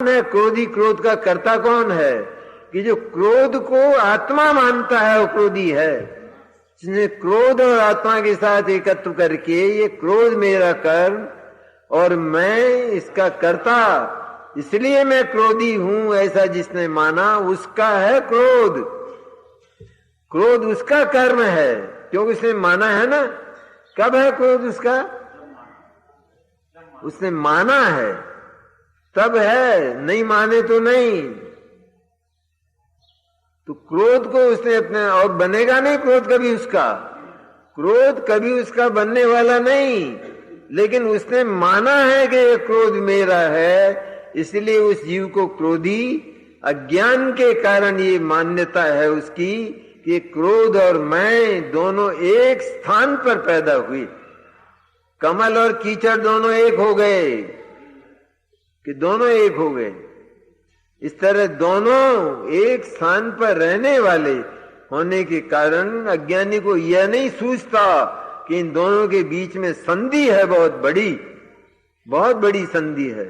है क्रोधी, क्रोध का कर्ता कौन है? कि जो क्रोध को आत्मा मानता है वो क्रोधी है। जिसने क्रोध और आत्मा के साथ एकत्व करके ये क्रोध मेरा कर्म और मैं इसका कर्ता, इसलिए मैं क्रोधी हूं, ऐसा जिसने माना उसका है क्रोध। क्रोध उसका कर्म है क्योंकि उसने माना है ना। कब है क्रोध उसका? उसने माना है तब है, नहीं माने तो नहीं। तो क्रोध को उसने अपने, और बनेगा नहीं क्रोध कभी उसका, क्रोध कभी उसका बनने वाला नहीं। लेकिन उसने माना है कि ये क्रोध मेरा है, इसलिए उस जीव को क्रोधी, अज्ञान के कारण ये मान्यता है उसकी कि क्रोध और मैं दोनों एक स्थान पर पैदा हुए। कमल और कीचड़ दोनों एक हो गए, कि दोनों एक हो गए। इस तरह दोनों एक स्थान पर रहने वाले होने के कारण अज्ञानी को यह नहीं सूझता कि इन दोनों के बीच में संधि है, बहुत बड़ी संधि है।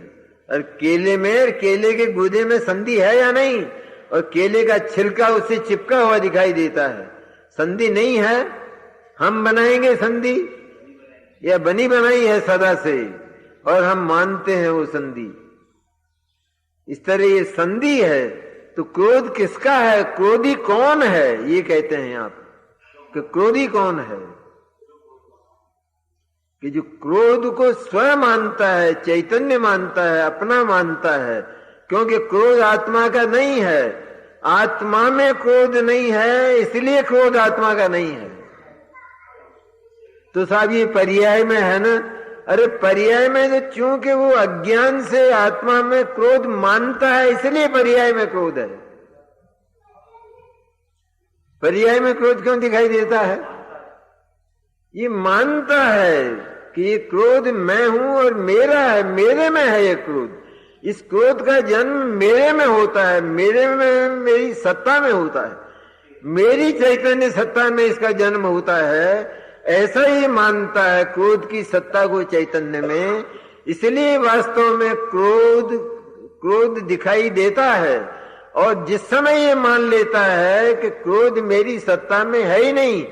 और केले में, केले के गूदे में संधि है या नहीं? और केले का छिलका उससे चिपका हुआ दिखाई देता है, संधि नहीं है। हम बनाएंगे संधि, या बनी बनाई है सदा से, और हम मानते हैं वो संधि। इस तरह ये संधि है। तो क्रोध किसका है? क्रोधी कौन है ये कहते हैं आप, कि क्रोधी कौन है? कि जो क्रोध को स्वयं मानता है, चैतन्य मानता है, अपना मानता है। क्योंकि क्रोध आत्मा का नहीं है, आत्मा में क्रोध नहीं है, इसलिए क्रोध आत्मा का नहीं है। तो साहब ये पर्याय में है ना। अरे पर्याय में तो चूंकि वो अज्ञान से आत्मा में क्रोध मानता है, इसलिए पर्याय में क्रोध है। पर्याय में क्रोध क्यों दिखाई देता है? ये मानता है कि ये क्रोध मैं हूं और मेरा है, मेरे में है ये क्रोध। इस क्रोध का जन्म मेरे में होता है, मेरे में, मेरी सत्ता में होता है, मेरी चैतन्य सत्ता में इसका जन्म होता है। ऐसा ही मानता है क्रोध की सत्ता को चैतन्य में, इसलिए वास्तव में क्रोध दिखाई देता है। और जिस समय ये मान लेता है कि क्रोध मेरी सत्ता में है ही नहीं,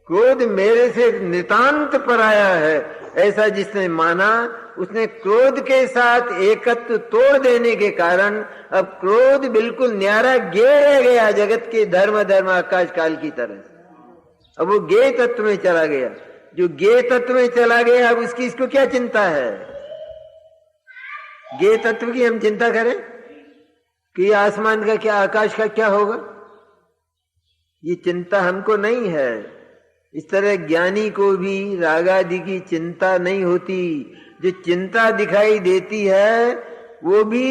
क्रोध मेरे से नितांत पराया है, ऐसा जिसने माना, उसने क्रोध के साथ एकत्व तोड़ देने के कारण अब क्रोध बिल्कुल न्यारा गे रह गया, जगत के धर्म आकाश काल की तरह। अब वो गे तत्व में चला गया। जो गे तत्व में चला गया, अब उसकी, इसको क्या चिंता है? गे तत्व की हम चिंता करें कि आसमान का क्या, आकाश का क्या होगा? ये चिंता हमको नहीं है। इस तरह ज्ञानी को भी रागादि की चिंता नहीं होती। जो चिंता दिखाई देती है वो भी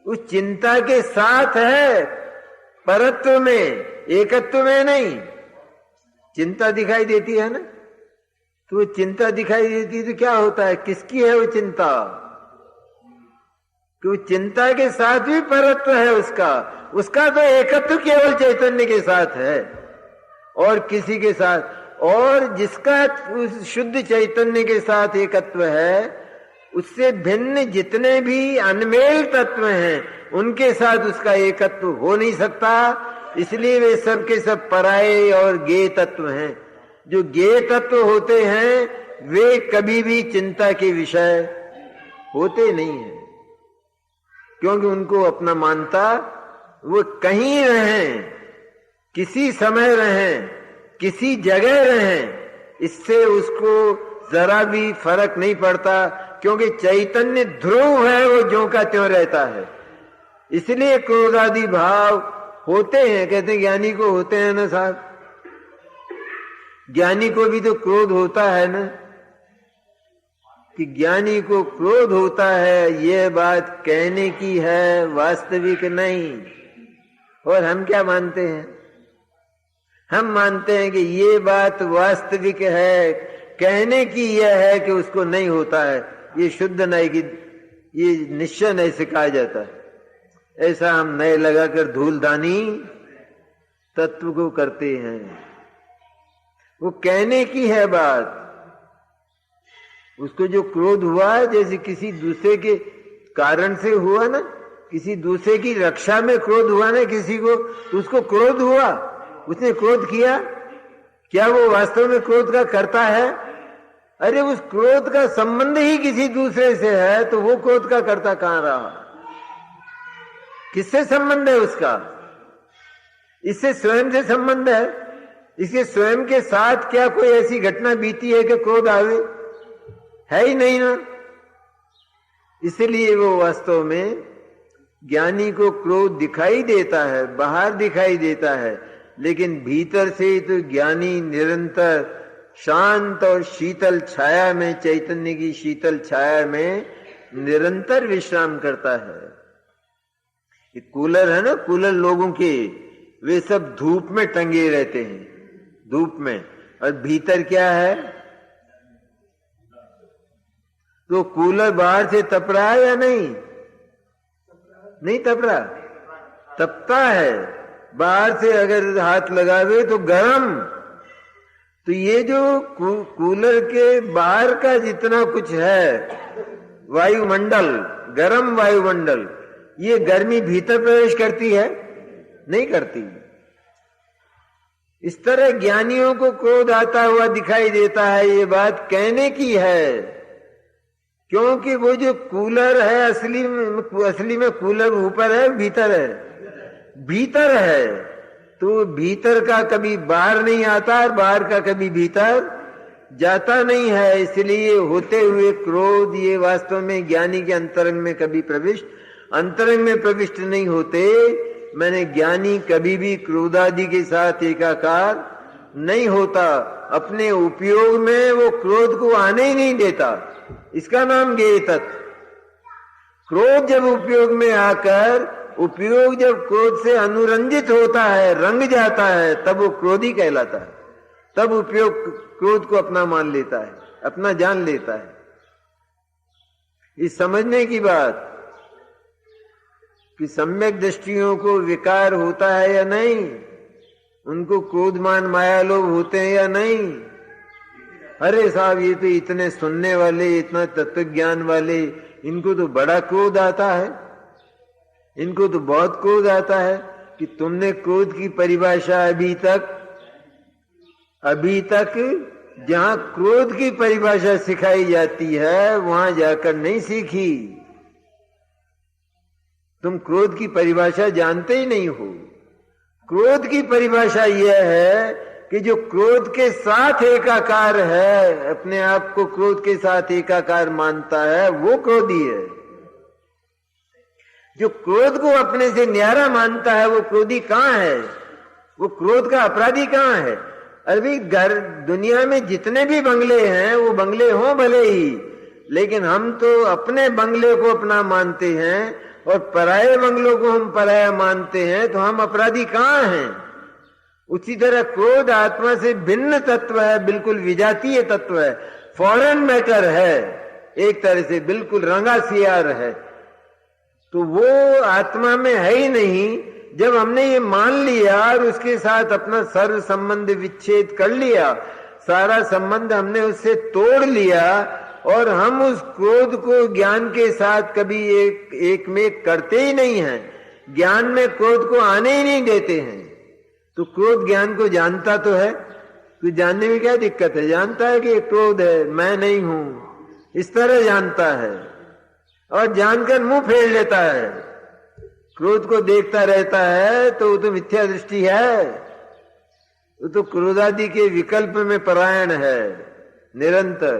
उस चिंता के साथ है, परत्व में, एकत्व में नहीं। चिंता दिखाई देती है ना, तो वो चिंता दिखाई देती है तो क्या होता है? किसकी है वो चिंता? कि वो चिंता के साथ भी परत्व है उसका तो एकत्व केवल चैतन्य के साथ है और किसी के साथ। और जिसका उस शुद्ध चैतन्य के साथ एकत्व है, उससे भिन्न जितने भी अनमेल तत्व हैं उनके साथ उसका एकत्व हो नहीं सकता। इसलिए वे सब के सब पराये और गे तत्व हैं। जो गे तत्व होते हैं वे कभी भी चिंता के विषय होते नहीं हैं, क्योंकि उनको अपना मानता, वो कहीं रहें, किसी समय रहें, किसी जगह रहें, इससे उसको जरा भी फर्क नहीं पड़ता, क्योंकि चैतन्य ध्रुव है, वो ज्यों का त्यों रहता है। इसलिए क्रोधादि भाव होते हैं। कहते हैं ज्ञानी को होते हैं ना साहब, ज्ञानी को भी तो क्रोध होता है ना, कि ज्ञानी को क्रोध होता है, ये बात कहने की है, वास्तविक नहीं। और हम क्या मानते हैं? हम मानते हैं कि ये बात वास्तविक है, कहने की यह है कि उसको नहीं होता है। ये शुद्ध नहीं, कि ये निश्चय नहीं सिखाया जाता है। ऐसा हम नए लगाकर धूलदानी तत्व को करते हैं। वो कहने की है बात। उसको जो क्रोध हुआ है, जैसे किसी दूसरे के कारण से हुआ ना, किसी दूसरे की रक्षा में क्रोध हुआ ना किसी को, तो उसको क्रोध हुआ, उसने क्रोध किया, क्या वो वास्तव में क्रोध का करता है? अरे उस क्रोध का संबंध ही किसी दूसरे से है, तो वो क्रोध का करता कहां रहा? किससे संबंध है उसका? इससे स्वयं से संबंध है। इसके स्वयं के साथ क्या कोई ऐसी घटना बीती है कि क्रोध आवे? है ही नहीं ना। इसलिए वो वास्तव में ज्ञानी को क्रोध दिखाई देता है, बाहर दिखाई देता है, लेकिन भीतर से तो ज्ञानी निरंतर शांत और शीतल छाया में, चैतन्य की शीतल छाया में निरंतर विश्राम करता है। ये कूलर है ना, कूलर लोगों के, वे सब धूप में टंगे रहते हैं, धूप में, और भीतर क्या है? तो कूलर बाहर से तप रहा है या नहीं? नहीं तप रहा, तपता है। बाहर से अगर हाथ लगावे तो गर्म। तो ये जो कूलर के बाहर का जितना कुछ है वायुमंडल, गर्म वायुमंडल, ये गर्मी भीतर प्रवेश करती है? नहीं करती। इस तरह ज्ञानियों को क्रोध आता हुआ दिखाई देता है, ये बात कहने की है, क्योंकि वो जो कूलर है असली में कूलर ऊपर है भीतर है? भीतर है। तो भीतर का कभी बाहर नहीं आता और बाहर का कभी भीतर जाता नहीं है। इसलिए होते हुए क्रोध ये वास्तव में ज्ञानी के अंतरंग में कभी अंतरंग में प्रविष्ट नहीं होते। मैंने ज्ञानी कभी भी क्रोधादि के साथ एकाकार नहीं होता। अपने उपयोग में वो क्रोध को आने ही नहीं देता। इसका नाम ज्ञेय तत्व। क्रोध जब उपयोग में आकर, उपयोग जब क्रोध से अनुरंजित होता है, रंग जाता है, तब वो क्रोधी कहलाता है। तब उपयोग क्रोध को अपना मान लेता है, अपना जान लेता है। इस समझने की बात कि सम्यक दृष्टियों को विकार होता है या नहीं, उनको क्रोधमान माया लोभ होते हैं या नहीं। अरे साहब, ये तो इतने सुनने वाले, इतना तत्व ज्ञान वाले, इनको तो बड़ा क्रोध आता है, इनको तो बहुत क्रोध आता है कि तुमने क्रोध की परिभाषा अभी तक जहां क्रोध की परिभाषा सिखाई जाती है वहां जाकर नहीं सीखी। तुम क्रोध की परिभाषा जानते ही नहीं हो। क्रोध की परिभाषा यह है कि जो क्रोध के साथ एकाकार है, अपने आप को क्रोध के साथ एकाकार मानता है, वो क्रोधी है। जो क्रोध को अपने से न्यारा मानता है, वो क्रोधी कहां है? वो क्रोध का अपराधी कहां है? अभी दुनिया में जितने भी बंगले हैं, वो बंगले हों भले ही, लेकिन हम तो अपने बंगले को अपना मानते हैं और पराये बंगलों को हम पराया मानते हैं। तो हम अपराधी कहां हैं? उसी तरह क्रोध आत्मा से भिन्न तत्व है, बिल्कुल विजातीय तत्व है, फॉरेन मैटर है, एक तरह से बिल्कुल रंगा सियार है। तो वो आत्मा में है ही नहीं। जब हमने ये मान लिया और उसके साथ अपना सर्व संबंध विच्छेद कर लिया, सारा संबंध हमने उससे तोड़ लिया, और हम उस क्रोध को ज्ञान के साथ कभी एक में करते ही नहीं हैं, ज्ञान में क्रोध को आने ही नहीं देते हैं। तो क्रोध ज्ञान को जानता तो है, तो जानने में क्या दिक्कत है? जानता है कि ये क्रोध है, मैं नहीं हूं, इस तरह जानता है, और जानकर मुंह फेर लेता है। क्रोध को देखता रहता है तो वो तो मिथ्या दृष्टि है, वो तो क्रोधादि के विकल्प में परायण है निरंतर।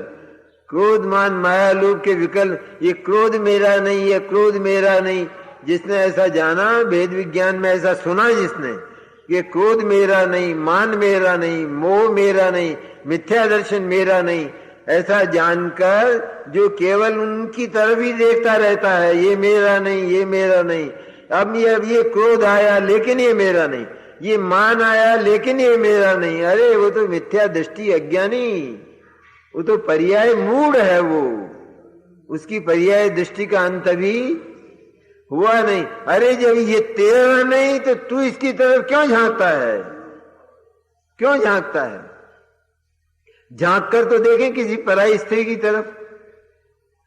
क्रोध मान माया लोभ के विकल्प, ये क्रोध मेरा नहीं, ये क्रोध मेरा नहीं। जिसने ऐसा जाना, भेद विज्ञान में ऐसा सुना जिसने, ये क्रोध मेरा नहीं, मान मेरा नहीं, मोह मेरा नहीं, मिथ्या दर्शन मेरा नहीं, ऐसा जानकर जो केवल उनकी तरफ ही देखता रहता है, ये मेरा नहीं, ये मेरा नहीं। अब ये क्रोध आया लेकिन ये मेरा नहीं, ये मान आया लेकिन ये मेरा नहीं। अरे वो तो मिथ्या दृष्टि, अज्ञानी, वो तो पर्याय मूढ़ है। वो उसकी पर्याय दृष्टि का अंत भी हुआ नहीं। अरे जब ये तेरा नहीं तो तू इसकी तरफ क्यों झांकता है? क्यों झांकता है? झांक कर तो देखें किसी पराई स्त्री की तरफ,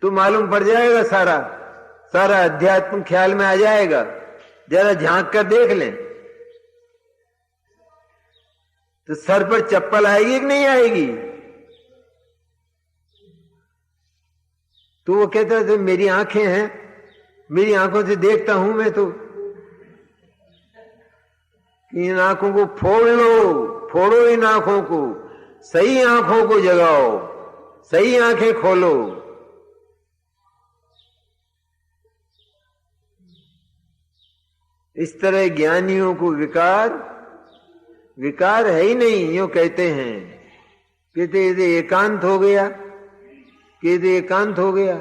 तो मालूम पड़ जाएगा सारा अध्यात्म ख्याल में आ जाएगा। जरा झांक कर देख लें तो सर पर चप्पल आएगी कि नहीं आएगी? तो वो कहता है मेरी आंखें हैं, मेरी आंखों से देखता हूं मैं, तो इन आंखों को फोड़ लो, फोड़ो इन आंखों को, सही आंखों को जगाओ, सही आंखें खोलो। इस तरह ज्ञानियों को विकार है ही नहीं, यूं कहते हैं। कहते एकांत हो गया, कहते एकांत हो गया।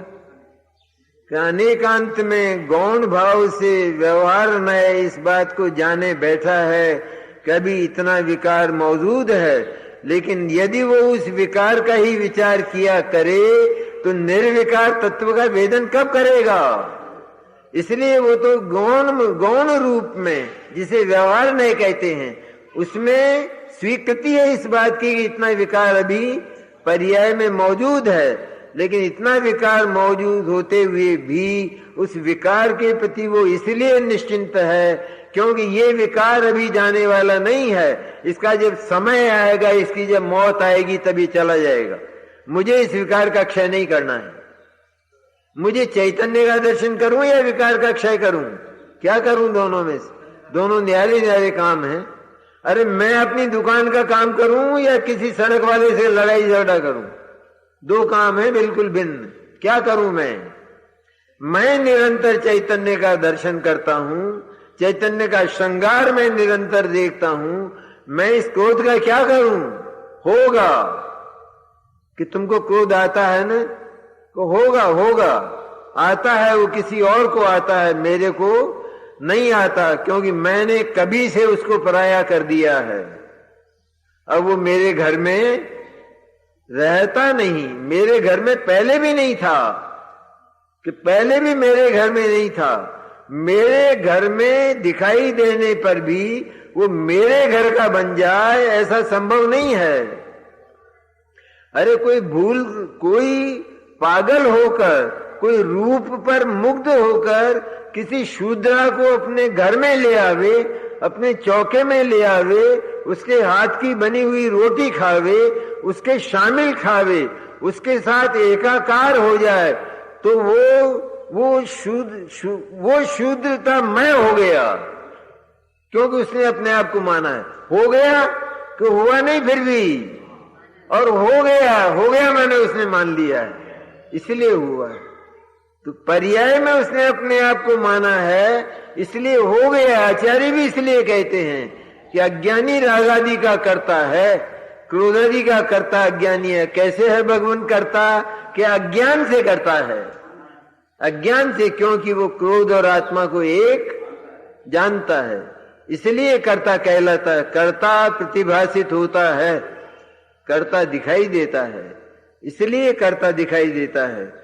अनेकांत में गौण भाव से व्यवहार न इस बात को जाने बैठा है कभी इतना विकार मौजूद है, लेकिन यदि वो उस विकार का ही विचार किया करे तो निर्विकार तत्व का वेदन कब करेगा? इसलिए वो तो गौण रूप में, जिसे व्यवहार नहीं कहते हैं, उसमें स्वीकृति है इस बात की कि इतना विकार अभी पर्याय में मौजूद है। लेकिन इतना विकार मौजूद होते हुए भी उस विकार के प्रति वो इसलिए निश्चिंत है क्योंकि ये विकार अभी जाने वाला नहीं है। इसका जब समय आएगा, इसकी जब मौत आएगी तभी चला जाएगा। मुझे इस विकार का क्षय नहीं करना है। मुझे चैतन्य का दर्शन करूं या विकार का क्षय करूं? क्या करूं? दोनों में से दोनों न्यारे न्यारे काम है। अरे मैं अपनी दुकान का काम करूं या किसी सड़क वाले से लड़ाई झगड़ा करूं? दो काम है बिल्कुल भिन्न। क्या करूं मैं निरंतर चैतन्य का दर्शन करता हूं, चैतन्य का श्रृंगार में निरंतर देखता हूं। मैं इस क्रोध का क्या करूं? होगा कि तुमको क्रोध आता है ना, तो होगा आता है, वो किसी और को आता है, मेरे को नहीं आता, क्योंकि मैंने कभी से उसको पराया कर दिया है। अब वो मेरे घर में रहता नहीं, मेरे घर में पहले भी नहीं था, कि पहले भी मेरे घर में नहीं था। मेरे घर में दिखाई देने पर भी वो मेरे घर का बन जाए, ऐसा संभव नहीं है। अरे कोई पागल होकर, कोई रूप पर मुग्ध होकर किसी शूद्रा को अपने घर में ले आवे, अपने चौके में ले आवे, उसके हाथ की बनी हुई रोटी खावे, उसके शामिल खावे, उसके साथ एकाकार हो जाए, तो वो शुद्धता मैं हो गया, क्योंकि उसने अपने आप को माना है। हो गया कि हुआ नहीं फिर भी, और हो गया मैंने उसने मान लिया है, इसलिए हुआ है। तो पर्याय में उसने अपने आप को माना है, इसलिए हो गया। आचार्य भी इसलिए कहते हैं कि अज्ञानी रागादि का करता है, क्रोधादि का करता अज्ञानी है। कैसे है भगवान करता? कि अज्ञान से करता है। अज्ञान से, क्योंकि वो क्रोध और आत्मा को एक जानता है, इसलिए कर्ता कहलाता है। कर्ता प्रतिभासित होता है, कर्ता दिखाई देता है, इसलिए कर्ता दिखाई देता है।